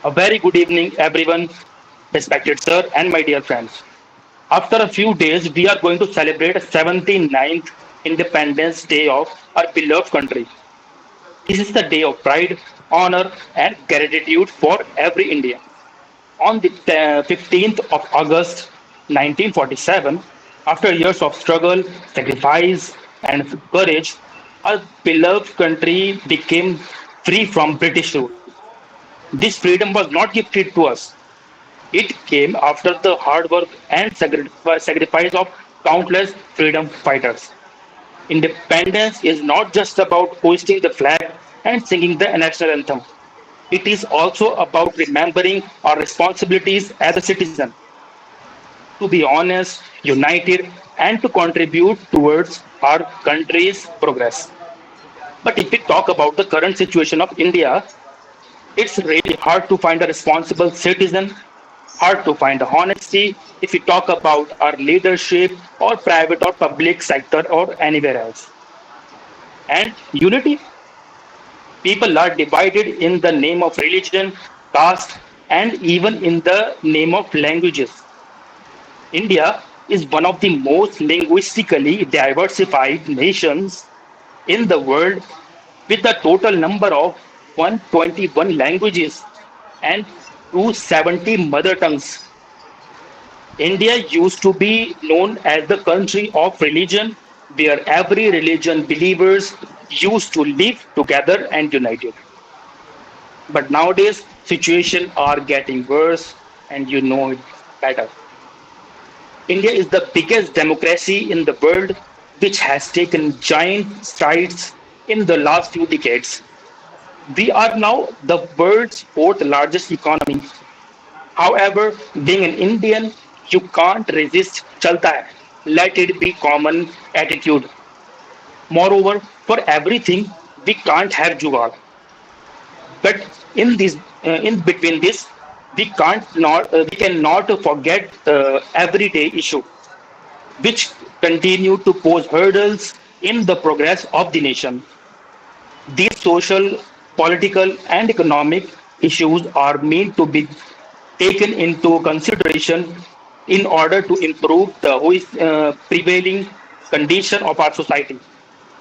A very good evening, everyone, respected sir, and my dear friends. After a few days, we are going to celebrate the 79th Independence Day of our beloved country. This is the day of pride, honor, and gratitude for every Indian. On the 15th of August 1947, after years of struggle, sacrifice, and courage, our beloved country became free from British rule. This freedom was not gifted to us. It came after the hard work and sacrifice of countless freedom fighters. Independence is not just about hoisting the flag and singing the national anthem. It is also about remembering our responsibilities as a citizen to be honest, united, and to contribute towards our country's progress. But if we talk about the current situation of India, it's really hard to find a responsible citizen, hard to find honesty if we talk about our leadership or private or public sector or anywhere else. And unity, people are divided in the name of religion, caste, and even in the name of languages. India is one of the most linguistically diversified nations in the world with a total number of 121 languages and 270 mother tongues. India used to be known as the country of religion, where every religion believers used to live together and united. But nowadays, situations are getting worse, and you know it better. India is the biggest democracy in the world, which has taken giant strides in the last few decades. We are now the world's fourth largest economy. However, being an Indian, you can't resist chalta hai. Let it be common attitude. Moreover, for everything, we can't have jugaad. But in between this, we cannot forget everyday issue, which continue to pose hurdles in the progress of the nation. These social, political, and economic issues are meant to be taken into consideration in order to improve the prevailing condition of our society.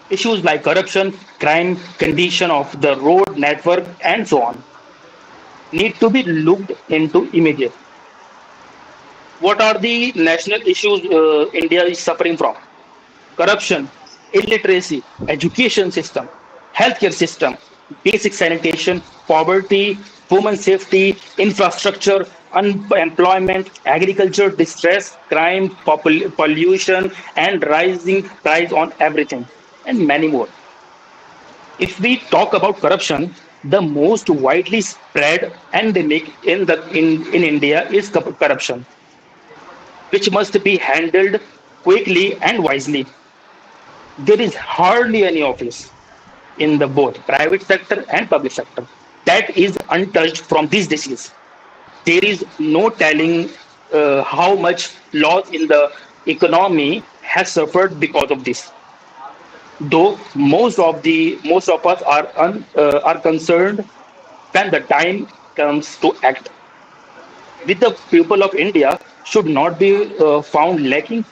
Issues like corruption, crime, condition of the road network, and so on need to be looked into immediately. What are the national issues India is suffering from? Corruption, illiteracy, education system, healthcare system, basic sanitation, poverty, women safety, infrastructure, unemployment, agriculture distress, crime, pollution, and rising price on everything, and many more. If we talk about corruption, the most widely spread endemic in India is corruption, which must be handled quickly and wisely. There is hardly any office in the both private sector and public sector that is untouched from this disease. There is no telling how much loss in the economy has suffered because of this. Though most of us are concerned when the time comes to act. With the people of India should not be found lacking.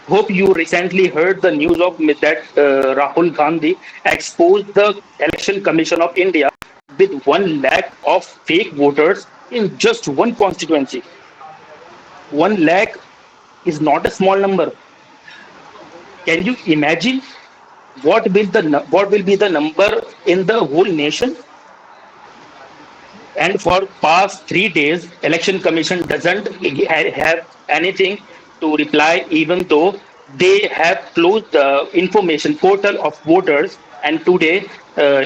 Hope you recently heard the news of that Rahul Gandhi exposed the Election Commission of India with 1 lakh of fake voters in just one constituency. 1 lakh is not a small number. Can you imagine what will be the number in the whole nation? And for past 3 days, Election Commission doesn't have anything to reply, even though they have closed the information portal of voters. And today,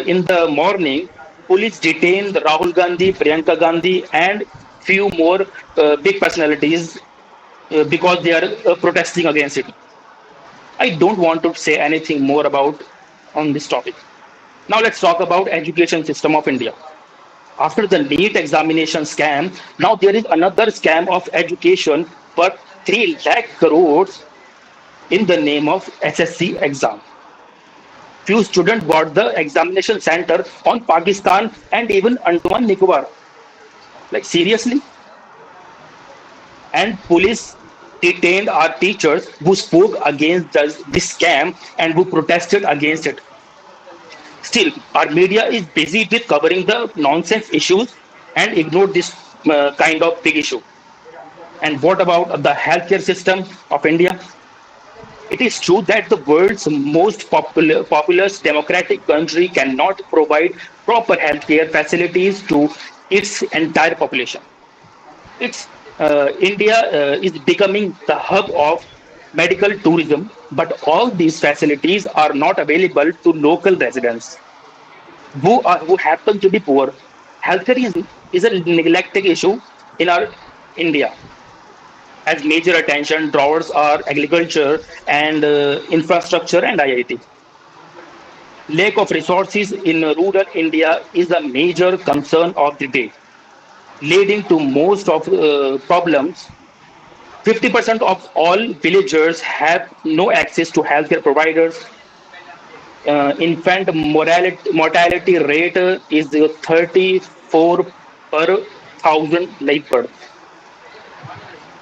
in the morning, police detained Rahul Gandhi, Priyanka Gandhi, and few more big personalities because they are protesting against it. I don't want to say anything more about on this topic. Now let's talk about education system of India. After the NEET examination scam, now there is another scam of education for 3 lakh crores in the name of SSC exam. Few students got the examination center on Pakistan and even Andaman Nicobar. Like seriously? And police detained our teachers who spoke against this scam and who protested against it. Still, our media is busy with covering the nonsense issues and ignore this kind of big issue. And what about the healthcare system of India? It is true that the world's most populous democratic country cannot provide proper healthcare facilities to its entire population. India is becoming the hub of medical tourism, but all these facilities are not available to local residents who happen to be poor. Healthcare is a neglected issue in our India, as major attention draws are agriculture and infrastructure and IIT. Lack of resources in rural India is a major concern of the day, leading to most of problems. 50% of all villagers have no access to healthcare providers. Infant mortality rate is 34 per thousand live births.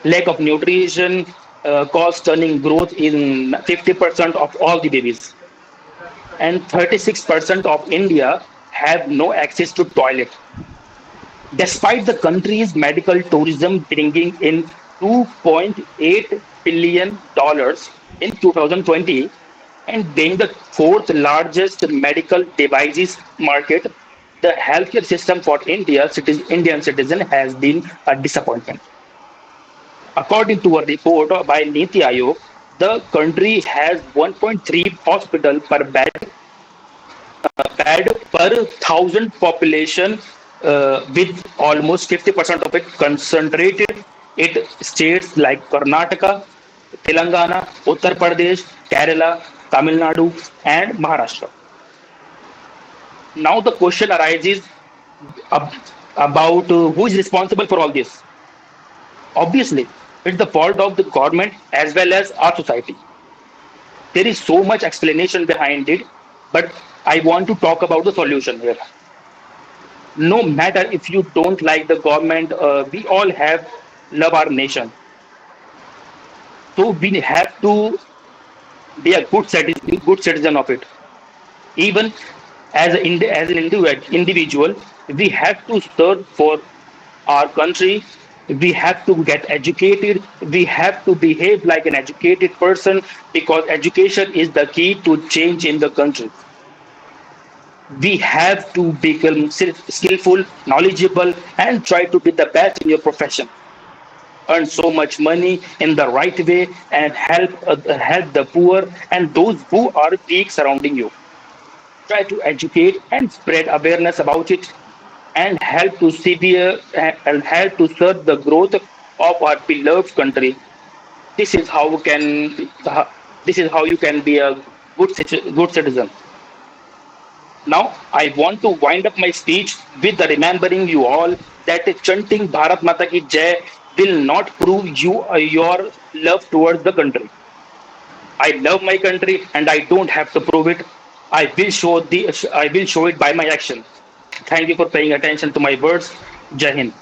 Lack of nutrition cause stunning growth in 50% of all the babies. And 36% of India have no access to toilet. Despite the country's medical tourism bringing in $2.8 billion in 2020 and being the fourth largest medical devices market, the healthcare system for Indian citizen has been a disappointment. According to a report by Niti Aayog, the country has 1.3 hospital bed per thousand population, with almost 50% of it concentrated in states like Karnataka, Telangana, Uttar Pradesh, Kerala, Tamil Nadu, and Maharashtra. Now the question arises ab- about who is responsible for all this. Obviously, it's the fault of the government as well as our society. There is so much explanation behind it, but I want to talk about the solution here. No matter if you don't like the government, we all have love our nation. So we have to be a good citizen of it. Even as an individual, we have to serve for our country. We have to get educated. We have to behave like an educated person because education is the key to change in the country. We have to become skillful, knowledgeable, and try to be the best in your profession. Earn so much money in the right way and help the poor and those who are weak surrounding you. Try to educate and spread awareness about it and help to serve the growth of our beloved country. This is how we can. This is how you can be a good citizen. Now, I want to wind up my speech with the remembering you all that chanting Bharat Mata Ki Jai will not prove your love towards the country. I love my country and I don't have to prove it. I will show it by my action. Thank you for paying attention to my words. Jai Hind.